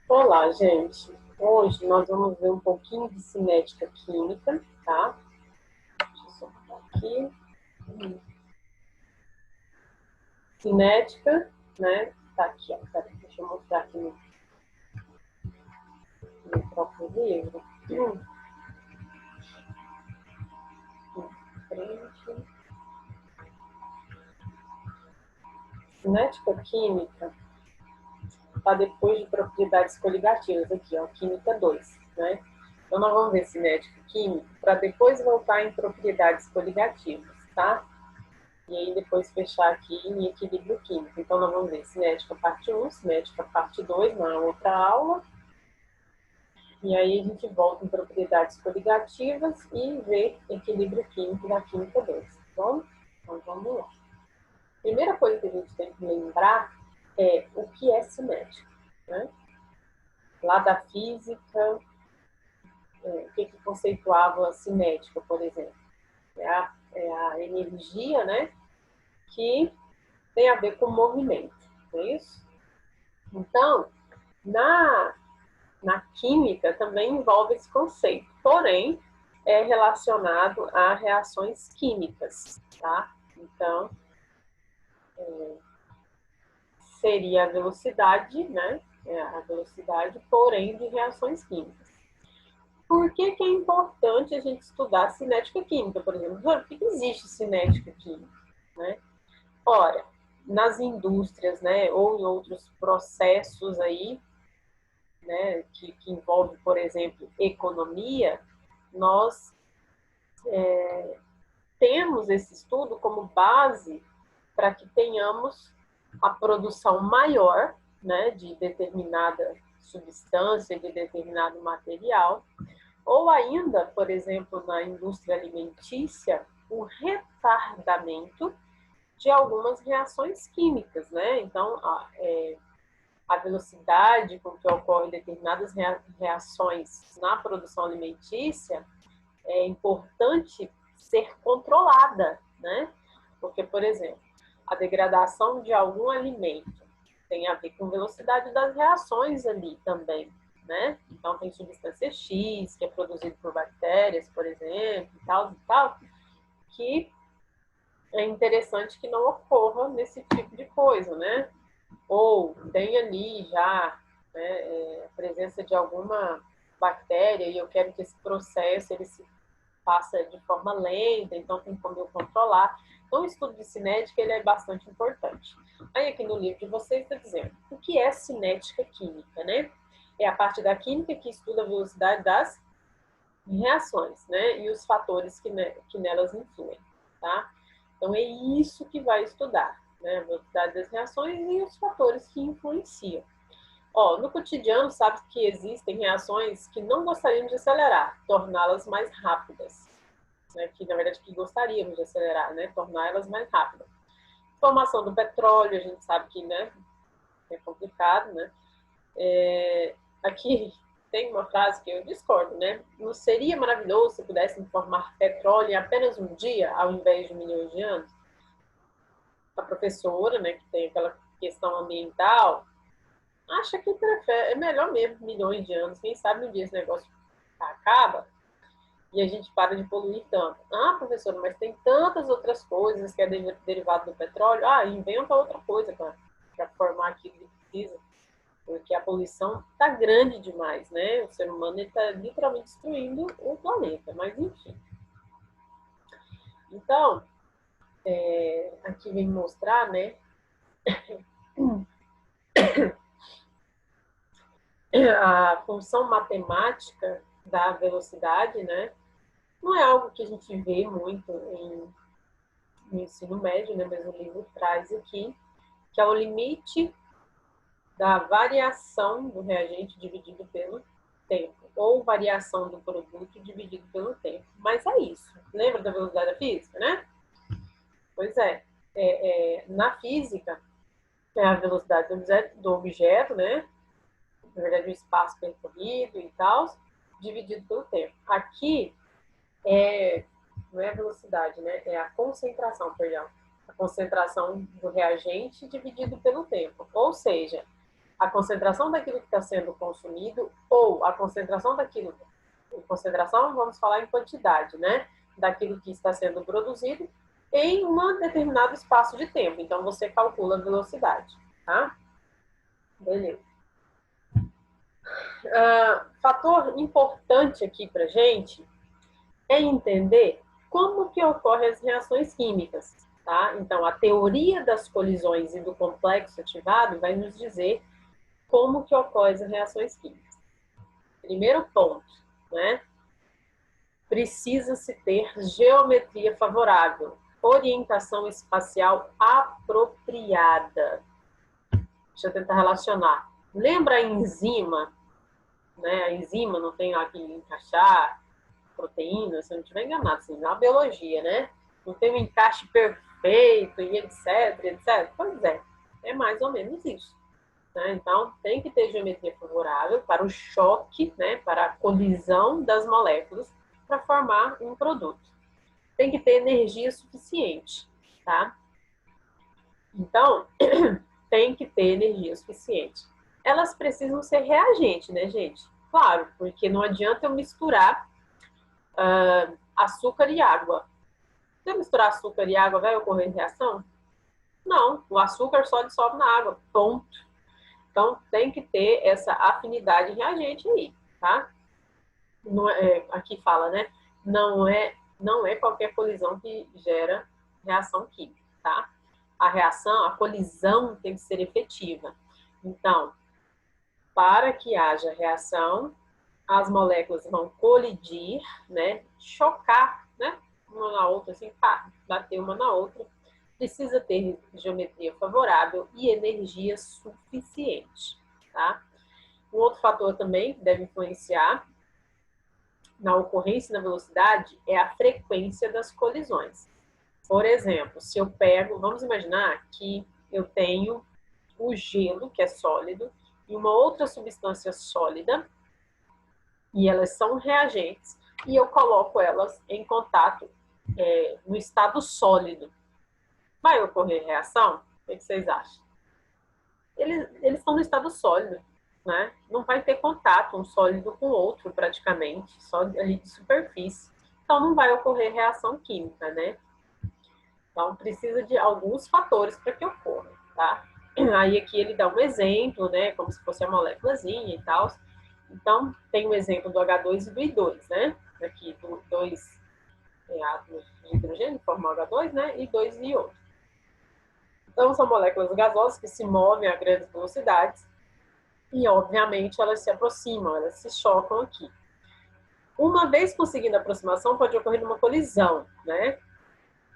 Olá, gente. Hoje nós vamos ver um pouquinho de cinética química, tá? Deixa eu só botar aqui. Cinética, né? Tá aqui, ó. Peraí, deixa eu mostrar aqui no próprio livro. Frente. Cinética química tá depois de propriedades coligativas aqui, ó. Química 2, né? Então nós vamos ver cinética química para depois voltar em propriedades coligativas, tá? E aí depois fechar aqui em equilíbrio químico. Então nós vamos ver cinética parte 1, cinética parte 2 na outra aula. E aí a gente volta em propriedades coligativas e vê equilíbrio químico da química 2, tá bom? Então vamos lá. Primeira coisa que a gente tem que lembrar é o que é cinética, né? Lá da física, o que conceituava a cinética, por exemplo? É a energia, né? Que tem a ver com movimento, não é isso? Então, na química também envolve esse conceito, porém, é relacionado a reações químicas, tá? Então, seria a velocidade, né? A velocidade, porém, de reações químicas. Por que é importante a gente estudar cinética química, por exemplo? Por que existe cinética química, né? Ora, nas indústrias, né, ou em outros processos aí, né, que envolve, por exemplo, economia, nós temos esse estudo como base para que tenhamos a produção maior, né, de determinada substância, de determinado material, ou ainda, por exemplo, na indústria alimentícia, o retardamento de algumas reações químicas, né? Então, a velocidade com que ocorrem determinadas reações na produção alimentícia é importante ser controlada, né? Porque, por exemplo, a degradação de algum alimento tem a ver com velocidade das reações ali também, né? Então, tem substância X, que é produzida por bactérias, por exemplo, e tal, que é interessante que não ocorra nesse tipo de coisa, né? Ou tem ali já, né, a presença de alguma bactéria e eu quero que esse processo ele se faça de forma lenta, então tem como eu controlar. Então, o estudo de cinética ele é bastante importante. Aí, aqui no livro de vocês está dizendo o que é cinética química, né? É a parte da química que estuda a velocidade das reações, né? E os fatores que nelas influem, tá? Então, é isso que vai estudar, né? A velocidade das reações e os fatores que influenciam. Ó, no cotidiano, sabe que existem reações que não gostaríamos de acelerar, torná-las mais rápidas. Né? Que, na verdade, que gostaríamos de acelerar, né? Tornar elas mais rápidas. Formação do petróleo, a gente sabe que, né? É complicado, né? Aqui tem uma frase que eu discordo, né? Não seria maravilhoso se pudéssemos formar petróleo em apenas um dia, ao invés de milhões de anos? A professora, né, que tem aquela questão ambiental, acha que é melhor mesmo milhões de anos. Quem sabe um dia esse negócio acaba e a gente para de poluir tanto. Ah, professora, mas tem tantas outras coisas que é derivado do petróleo. Ah, inventa outra coisa para formar aquilo que precisa. Porque a poluição está grande demais, né? O ser humano está literalmente destruindo o planeta, mas enfim. Então, aqui vem mostrar, né? A função matemática da velocidade, né? Não é algo que a gente vê muito no ensino médio, né? Mas o livro traz aqui, que é o limite da variação do reagente dividido pelo tempo, ou variação do produto dividido pelo tempo. Mas é isso. Lembra da velocidade da física, né? Pois é. Na física, é a velocidade do objeto, né? Na verdade, o espaço percorrido e tal. dividido pelo tempo. Aqui não é a velocidade, né? É a concentração, perdão. A concentração do reagente dividido pelo tempo. Ou seja, a concentração daquilo que está sendo consumido ou a concentração daquilo, concentração, vamos falar em quantidade, né? Daquilo que está sendo produzido em um determinado espaço de tempo. Então, você calcula a velocidade, tá? Beleza. Fator importante aqui para gente é entender como que ocorrem as reações químicas, tá? Então, a teoria das colisões e do complexo ativado vai nos dizer como que ocorrem as reações químicas. Primeiro ponto, né? Precisa-se ter geometria favorável, orientação espacial apropriada. Deixa eu tentar relacionar. Lembra a enzima? Né? A enzima não tem lá que encaixar proteína, se eu não estiver enganado, assim, na biologia, né? Não tem um encaixe perfeito e etc, etc. Pois é mais ou menos isso. Né? Então, tem que ter geometria favorável para o choque, né? Para a colisão das moléculas para formar um produto. Tem que ter energia suficiente, tá? Então, tem que ter energia suficiente. Elas precisam ser reagente, né, gente? Claro, porque não adianta eu misturar açúcar e água. Se eu misturar açúcar e água, vai ocorrer reação? Não, o açúcar só dissolve na água, ponto. Então, tem que ter essa afinidade reagente aí, tá? Não aqui fala, né? Não é qualquer colisão que gera reação química, tá? A reação, a colisão tem que ser efetiva. Então, para que haja reação, as moléculas vão colidir, né? Chocar, né? Uma na outra, assim, pá, bater uma na outra. Precisa ter geometria favorável e energia suficiente, tá? Um outro fator também que deve influenciar na ocorrência e na velocidade é a frequência das colisões. Por exemplo, se eu pego, vamos imaginar que eu tenho o gelo, que é sólido, e uma outra substância sólida, e elas são reagentes, e eu coloco elas em contato no estado sólido. Vai ocorrer reação? O que vocês acham? Eles estão no estado sólido, né? Não vai ter contato um sólido com o outro praticamente, só ali de superfície. Então não vai ocorrer reação química, né? Então precisa de alguns fatores para que ocorra, tá? Aí aqui ele dá um exemplo, né? Como se fosse a moléculazinha e tal. Então tem um exemplo do H2 e do I2, né? Aqui dois átomos de hidrogênio formam H2, né? E dois iodos. Então, são moléculas gasosas que se movem a grandes velocidades e, obviamente, elas se aproximam, elas se chocam aqui. Uma vez conseguindo a aproximação, pode ocorrer uma colisão, né?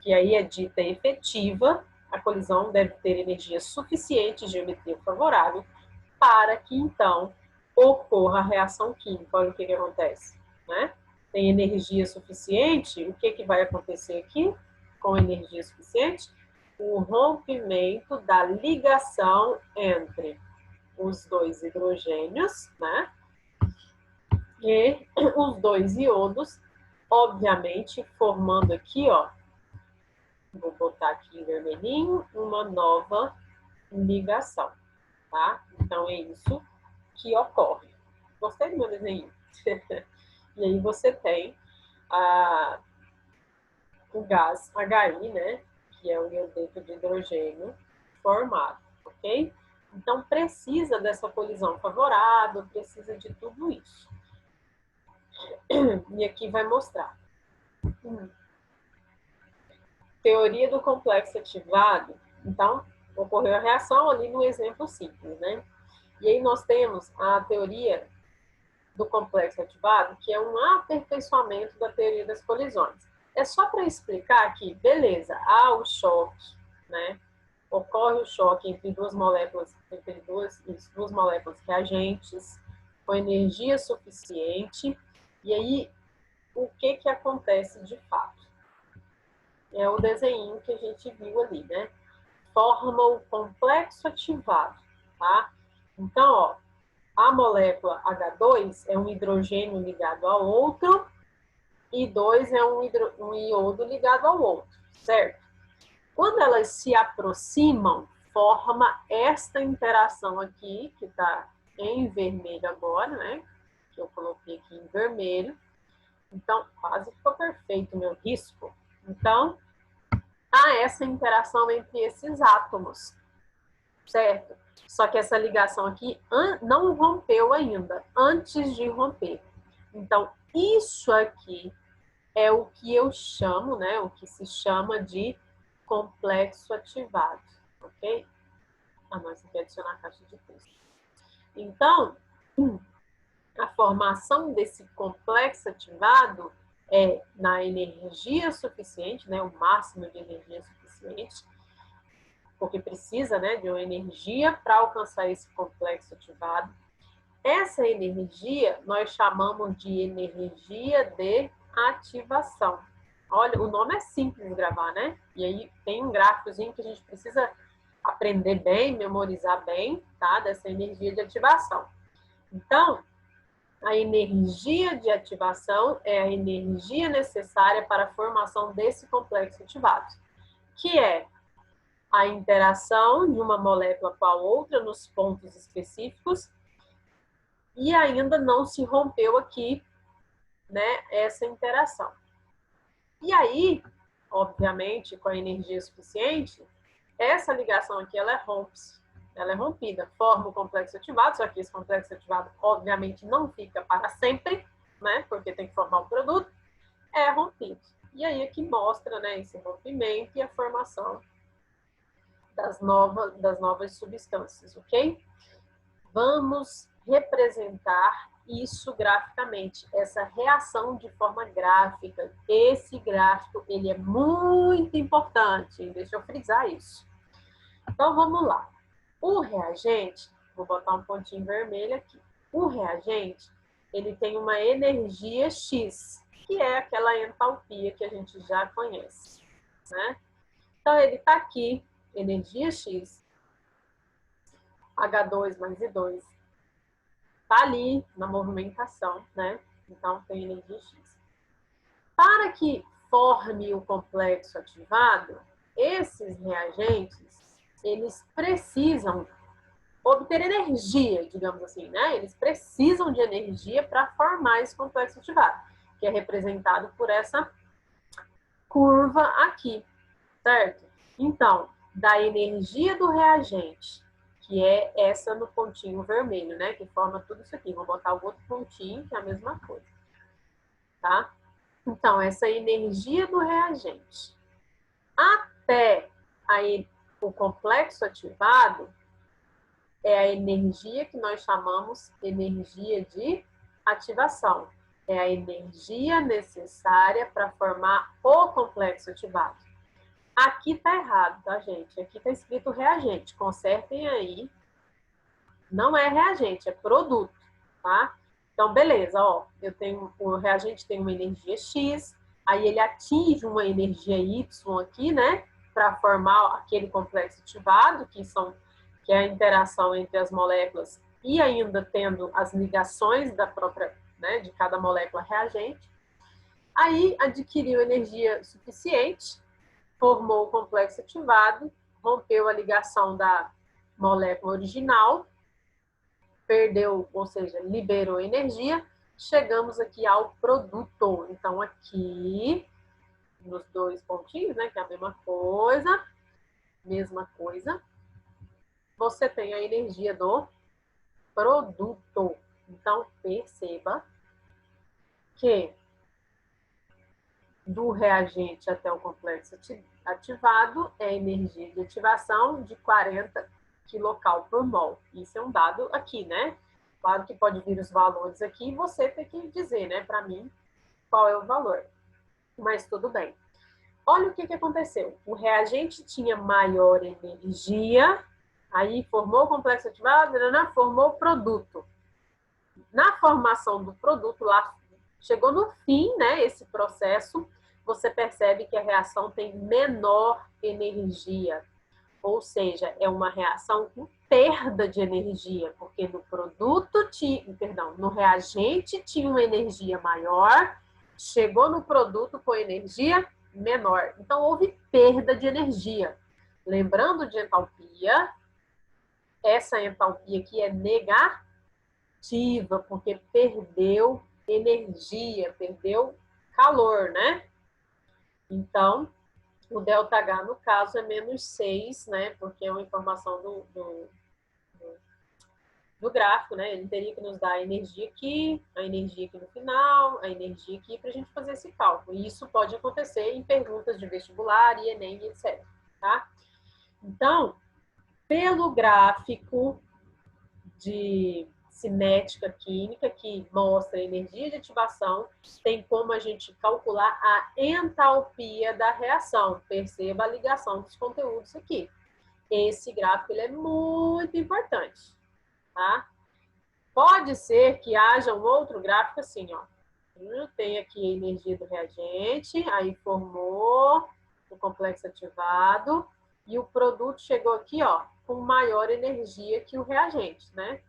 Que aí é dita efetiva. A colisão deve ter energia suficiente, geometria favorável, para que, então, ocorra a reação química. Olha o que acontece, né? Tem energia suficiente, o que vai acontecer aqui com energia suficiente? O rompimento da ligação entre os dois hidrogênios, né? E os dois iodos, obviamente, formando aqui, ó, vou botar aqui em vermelhinho, uma nova ligação, tá? Então, é isso que ocorre. Gostei do meu desenho. E aí você tem o gás HI, né? Que é o iodeto de hidrogênio formado, ok? Então, precisa dessa colisão favorável, precisa de tudo isso. E aqui vai mostrar. Teoria do complexo ativado. Então, ocorreu a reação ali no exemplo simples, né? E aí nós temos a teoria do complexo ativado, que é um aperfeiçoamento da teoria das colisões. É só para explicar que, beleza, há o choque, né? Ocorre o choque entre duas moléculas reagentes, com energia suficiente, e aí o que acontece de fato? É o desenho que a gente viu ali, né? Forma o complexo ativado, tá? Então, ó, a molécula H2 é um hidrogênio ligado ao outro e 2 é um iodo ligado ao outro, certo? Quando elas se aproximam, forma esta interação aqui, que está em vermelho agora, né? Que eu coloquei aqui em vermelho. Então, quase ficou perfeito o meu risco. Então, há essa interação entre esses átomos, certo? Só que essa ligação aqui não rompeu ainda, antes de romper. Então, isso aqui é o que eu chamo, né? O que se chama de complexo ativado, ok? Nós aqui adicionar a caixa de texto. Então, a formação desse complexo ativado é na energia suficiente, né? O máximo de energia suficiente, porque precisa, né, de uma energia para alcançar esse complexo ativado. Essa energia nós chamamos de energia de ativação. Olha, o nome é simples de gravar, né? E aí tem um gráficozinho que a gente precisa aprender bem, memorizar bem, tá? Dessa energia de ativação. Então, a energia de ativação é a energia necessária para a formação desse complexo ativado, que é a interação de uma molécula com a outra nos pontos específicos e ainda não se rompeu aqui, né, essa interação. E aí, obviamente, com a energia suficiente, essa ligação aqui, ela é rompida, forma o complexo ativado, só que esse complexo ativado, obviamente, não fica para sempre, né, porque tem que formar o produto, é rompido. E aí aqui mostra, né, esse rompimento e a formação das novas substâncias, ok? Vamos representar isso graficamente, essa reação de forma gráfica. Esse gráfico, ele é muito importante, deixa eu frisar isso. Então, vamos lá. O reagente, vou botar um pontinho vermelho aqui. O reagente, ele tem uma energia X, que é aquela entalpia que a gente já conhece, né? Então, ele está aqui, energia X, H2 mais I2, está ali na movimentação, né? Então, tem energia X. Para que forme o complexo ativado, esses reagentes, eles precisam obter energia, digamos assim, né? Eles precisam de energia para formar esse complexo ativado, que é representado por essa curva aqui, certo? Então, da energia do reagente, que é essa no pontinho vermelho, né? Que forma tudo isso aqui. Vou botar o outro pontinho, que é a mesma coisa, tá? Então, essa energia do reagente até aí o complexo ativado é a energia que nós chamamos energia de ativação. É a energia necessária para formar o complexo ativado. Aqui tá errado, tá, gente? Aqui tá escrito reagente. Consertem aí. Não é reagente, é produto, tá? Então, beleza, ó. O reagente tem uma energia X, aí ele atinge uma energia Y aqui, né? Para formar aquele complexo ativado, que é a interação entre as moléculas e ainda tendo as ligações da própria, né, de cada molécula reagente. Aí adquiriu energia suficiente, formou o complexo ativado, rompeu a ligação da molécula original, perdeu, ou seja, liberou energia, chegamos aqui ao produto. Então, aqui, nos dois pontinhos, né, que é a mesma coisa, você tem a energia do produto. Então, perceba que do reagente até o complexo ativado é energia de ativação de 40 kcal por mol. Isso é um dado aqui, né? Claro que pode vir os valores aqui e você tem que dizer, né, para mim, qual é o valor. Mas tudo bem. Olha o que aconteceu. O reagente tinha maior energia, aí formou o complexo ativado, formou o produto. Na formação do produto, lá chegou no fim, né, esse processo, você percebe que a reação tem menor energia, Ou seja, é uma reação com perda de energia, porque no produto no reagente tinha uma energia maior, chegou no produto com energia menor. Então houve perda de energia. Lembrando de entalpia, essa entalpia aqui é negativa, porque perdeu energia, perdeu calor, né? Então, o ΔH, no caso, é -6, né? Porque é uma informação do gráfico, né? Ele teria que nos dar a energia aqui no final, a energia aqui, para a gente fazer esse cálculo. E isso pode acontecer em perguntas de vestibular, e Enem, etc. Tá? Então, pelo gráfico de cinética química, que mostra a energia de ativação, tem como a gente calcular a entalpia da reação. Perceba a ligação dos conteúdos aqui. Esse gráfico ele é muito importante, tá? Pode ser que haja um outro gráfico assim, ó. Tem aqui a energia do reagente, aí formou o complexo ativado, e o produto chegou aqui, ó, com maior energia que o reagente, né?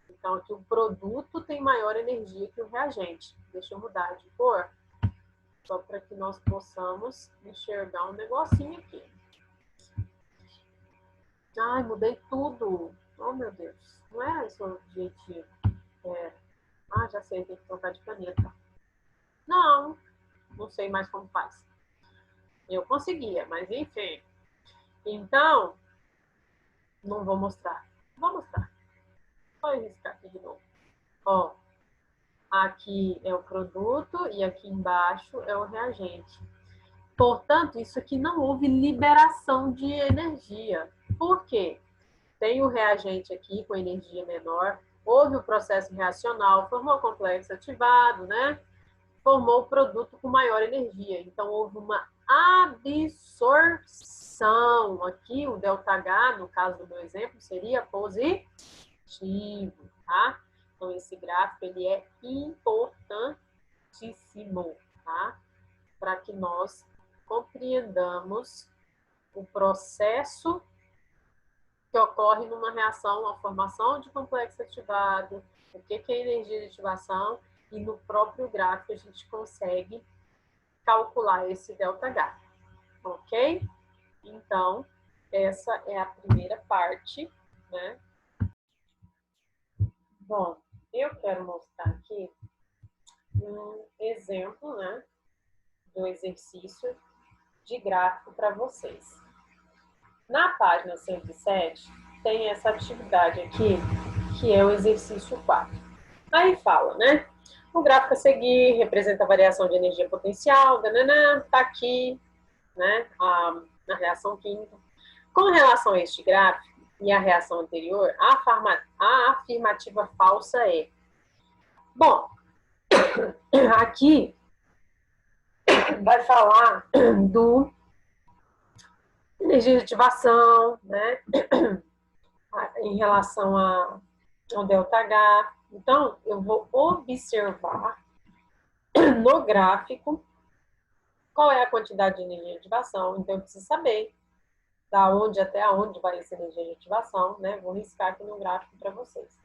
Então, aqui o produto tem maior energia que o reagente. Deixa eu mudar de cor, só para que nós possamos enxergar um negocinho aqui. Ai, mudei tudo. Oh, meu Deus. Não é esse o objetivo. Ah, já sei, tem que trocar de caneta. Não sei mais como faz. Eu conseguia, mas enfim. Então, não vou mostrar. Vou mostrar. Vou riscar aqui de novo. Ó, aqui é o produto e aqui embaixo é o reagente. Portanto, isso aqui não houve liberação de energia. Por quê? Tem o reagente aqui com energia menor, houve o processo reacional, formou o complexo ativado, né? Formou o produto com maior energia. Então, houve uma absorção. Aqui, o ΔH, no caso do meu exemplo, seria positivo, tá? Então, esse gráfico, ele é importantíssimo, tá? Para que nós compreendamos o processo que ocorre numa reação, a formação de complexo ativado, o que é energia de ativação, e no próprio gráfico a gente consegue calcular esse ΔH, ok? Então, essa é a primeira parte, né? Bom, eu quero mostrar aqui um exemplo, né, do exercício de gráfico para vocês. Na página 107, tem essa atividade aqui, que é o exercício 4. Aí fala, né? O gráfico a seguir representa a variação de energia potencial, tá aqui, né, na reação química. Com relação a este gráfico e a reação anterior, a afirmativa falsa é... Bom, aqui vai falar do energia de ativação, né, em relação ao ΔH. Então, eu vou observar no gráfico qual é a quantidade de energia de ativação. Então, eu preciso saber da onde até onde vai essa energia de ativação, né? Vou riscar aqui no gráfico para vocês.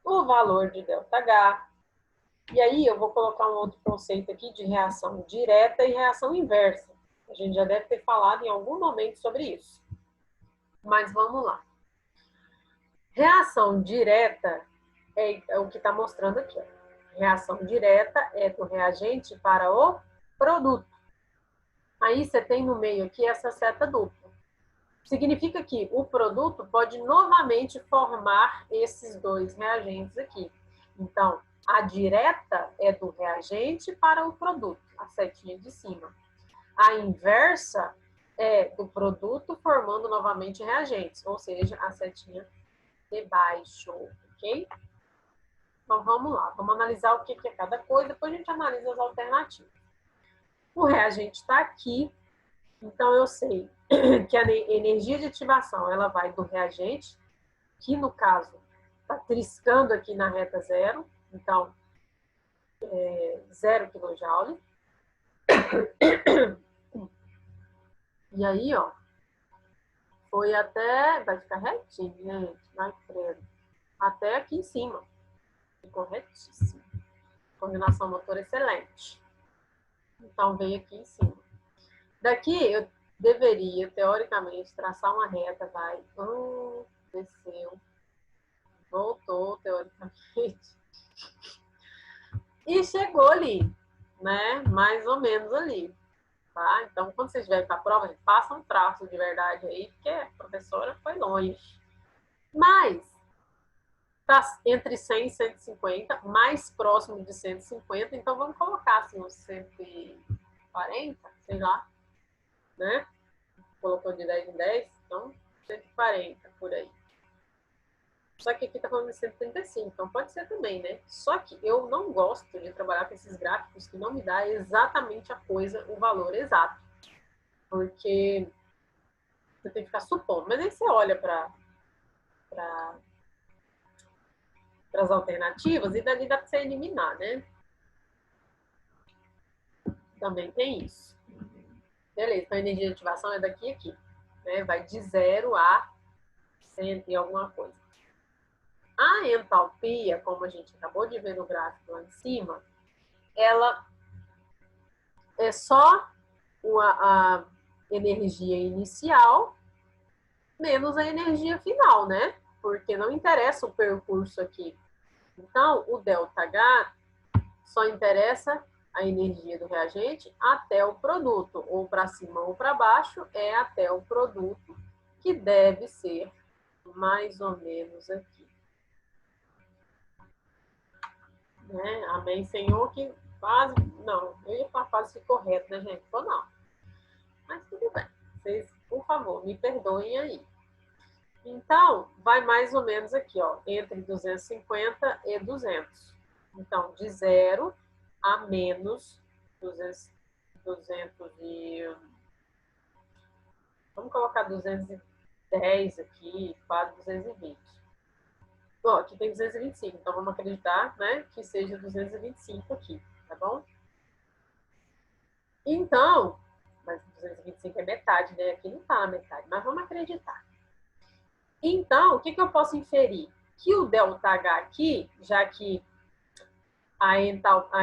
O valor de ΔH. E aí, eu vou colocar um outro conceito aqui de reação direta e reação inversa. A gente já deve ter falado em algum momento sobre isso. Mas vamos lá. Reação direta é o que está mostrando aqui. Ó. Reação direta é do reagente para o produto. Aí você tem no meio aqui essa seta dupla. Significa que o produto pode novamente formar esses dois reagentes aqui. Então, a direta é do reagente para o produto, a setinha de cima. A inversa é do produto formando novamente reagentes, ou seja, a setinha de baixo, ok? Então, vamos lá. Vamos analisar o que é cada coisa, depois a gente analisa as alternativas. O reagente está aqui, então eu sei que a energia de ativação ela vai do reagente, que no caso está triscando aqui na reta zero, então 0 kJ. E aí, ó, Foi até... Vai ficar retinho, gente. Vai, credo. Até aqui em cima. Ficou retíssimo. Coordenação motora excelente. Então, veio aqui em cima. Daqui, eu deveria, teoricamente, traçar uma reta. Vai. Desceu. Voltou, teoricamente. E chegou ali. Né? Mais ou menos ali. Tá? Então, quando vocês estiverem para a prova, faça um traço de verdade aí, porque a professora foi longe. Mas, tá entre 100 e 150, mais próximo de 150, então vamos colocar assim uns 140, sei lá, né? Colocou de 10 em 10, então 140 por aí. Só que aqui tá falando de 135, então pode ser também, né? Só que eu não gosto de trabalhar com esses gráficos que não me dá exatamente a coisa, o valor exato. Porque você tem que ficar supondo. Mas aí você olha para as alternativas e dali dá para você eliminar, né? Também tem isso. Beleza, então a energia de ativação é daqui a aqui. Né? Vai de 0 a 100 e alguma coisa. A entalpia, como a gente acabou de ver no gráfico lá em cima, ela é só a energia inicial menos a energia final, né? Porque não interessa o percurso aqui. Então, o ΔH só interessa a energia do reagente até o produto, ou para cima ou para baixo, é até o produto, que deve ser mais ou menos aqui. Né? Amém, Senhor, que quase... Não, eu ia falar quase que correto, né, gente? Ou não. Mas tudo bem. Vocês, por favor, me perdoem aí. Então, vai mais ou menos aqui, ó, entre 250 e 200. Então, de 0 a menos 200 e... Vamos colocar 210 aqui, quase 220. Bom, aqui tem 225, então vamos acreditar, né, que seja 225 aqui, tá bom? Então, mas 225 é metade, né? Aqui não tá na metade, mas vamos acreditar. Então, o que eu posso inferir? Que o ΔH aqui, já que a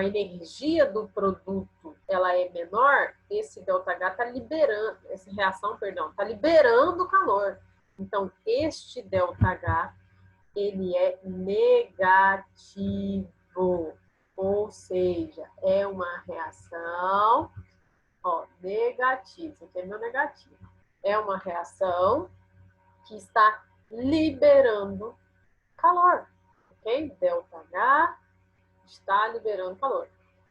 energia do produto ela é menor, esse ΔH está liberando, essa reação, perdão, está liberando calor. Então, este ΔH, ele é negativo, ou seja, é uma reação, ó, negativa, isso aqui é meu negativo. É uma reação que está liberando calor, ok? ΔH está liberando calor.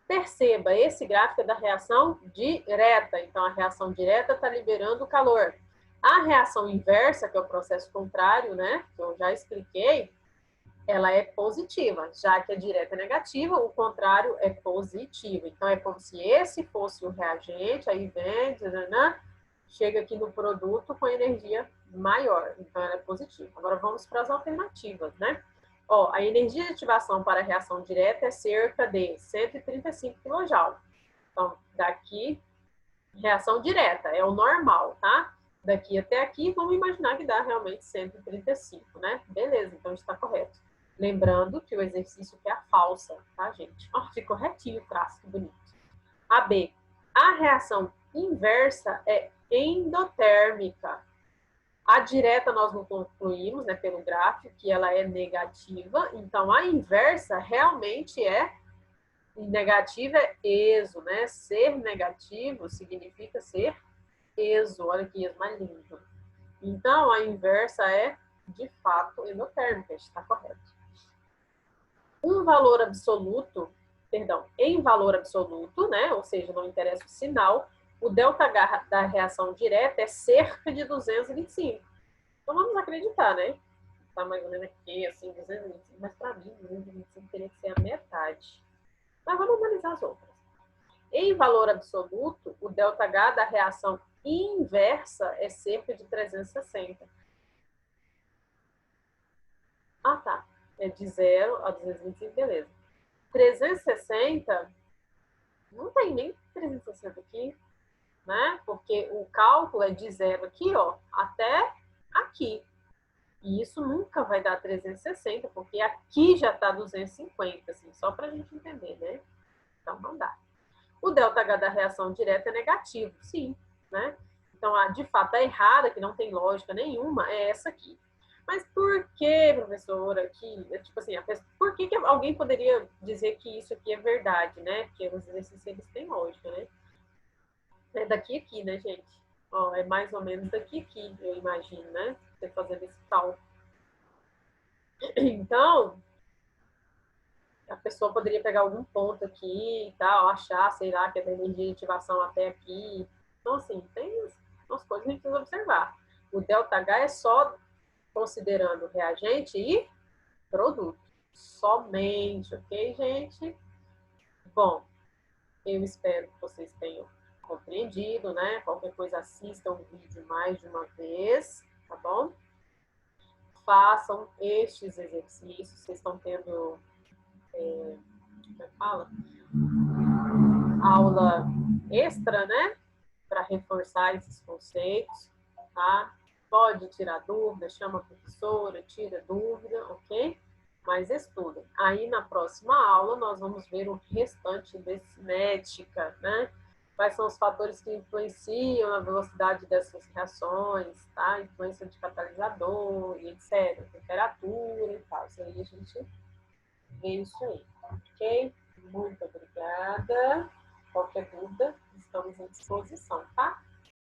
Perceba, esse gráfico é da reação direta. Então, a reação direta está liberando calor. A reação inversa, que é o processo contrário, né? Que eu já expliquei, ela é positiva. Já que a direta é negativa, o contrário é positivo. Então, é como se esse fosse o reagente, aí vem, chega aqui no produto com energia maior. Então, ela é positiva. Agora, vamos para as alternativas, né? Ó, a energia de ativação para a reação direta é cerca de 135 kJ. Então, daqui, reação direta, é o normal, tá? Daqui até aqui, vamos imaginar que dá realmente 135, né? Beleza, então está correto. Lembrando que o exercício aqui é a falsa, tá, gente? Ó, ficou retinho o traço, que bonito. A B, a reação inversa é endotérmica. A direta nós não concluímos, né, pelo gráfico, que ela é negativa. Então, a inversa realmente é... Negativa é exo, né? Ser negativo significa ser exo. Olha que exo mais lindo. Então, a inversa é, de fato, endotérmica. Está correto. Um valor absoluto, perdão, em valor absoluto, né? Ou seja, não interessa o sinal, o ΔH da reação direta é cerca de 225. Então, vamos acreditar, né? Tá mais ou menos aqui, assim, 225. Mas, para mim, 225 teria que ser a metade. Mas vamos analisar as outras. Em valor absoluto, o ΔH da reação inversa é cerca de 360. Ah, tá. É de 0 a 225, beleza. 360, não tem nem 360 aqui, né? Porque o cálculo é de 0 aqui, ó, até aqui. E isso nunca vai dar 360, porque aqui já está 250, assim, só para a gente entender, né? Então, não dá. O ΔH da reação direta é negativo, sim, né? Então, de fato, a errada, que não tem lógica nenhuma, é essa aqui. Mas por que, professora, que, tipo assim, por que alguém poderia dizer que isso aqui é verdade, né? Porque os exercícios, eles têm lógica, né? É daqui a aqui, né, gente? Ó, é mais ou menos daqui a aqui, eu imagino, né? Você fazendo esse cálculo. Então, a pessoa poderia pegar algum ponto aqui e tal, achar, sei lá, que é da energia de ativação até aqui. Então, assim, tem umas coisas que a gente precisa observar. O ΔH é só considerando reagente e produto. Somente, ok, gente? Bom, eu espero que vocês tenham compreendido, né? Qualquer coisa, assistam o vídeo mais de uma vez, tá bom? Façam estes exercícios, vocês estão tendo, como é que fala? Aula extra, né? Para reforçar esses conceitos, tá? Pode tirar dúvida, chama a professora, tira dúvida, ok? Mas estuda. Aí na próxima aula nós vamos ver o restante de cinética, né? Quais são os fatores que influenciam a velocidade dessas reações, tá? Influência de catalisador e etc. Temperatura e tal. Isso aí a gente vê isso aí, ok? Muito obrigada. Qualquer dúvida, estamos à disposição, tá?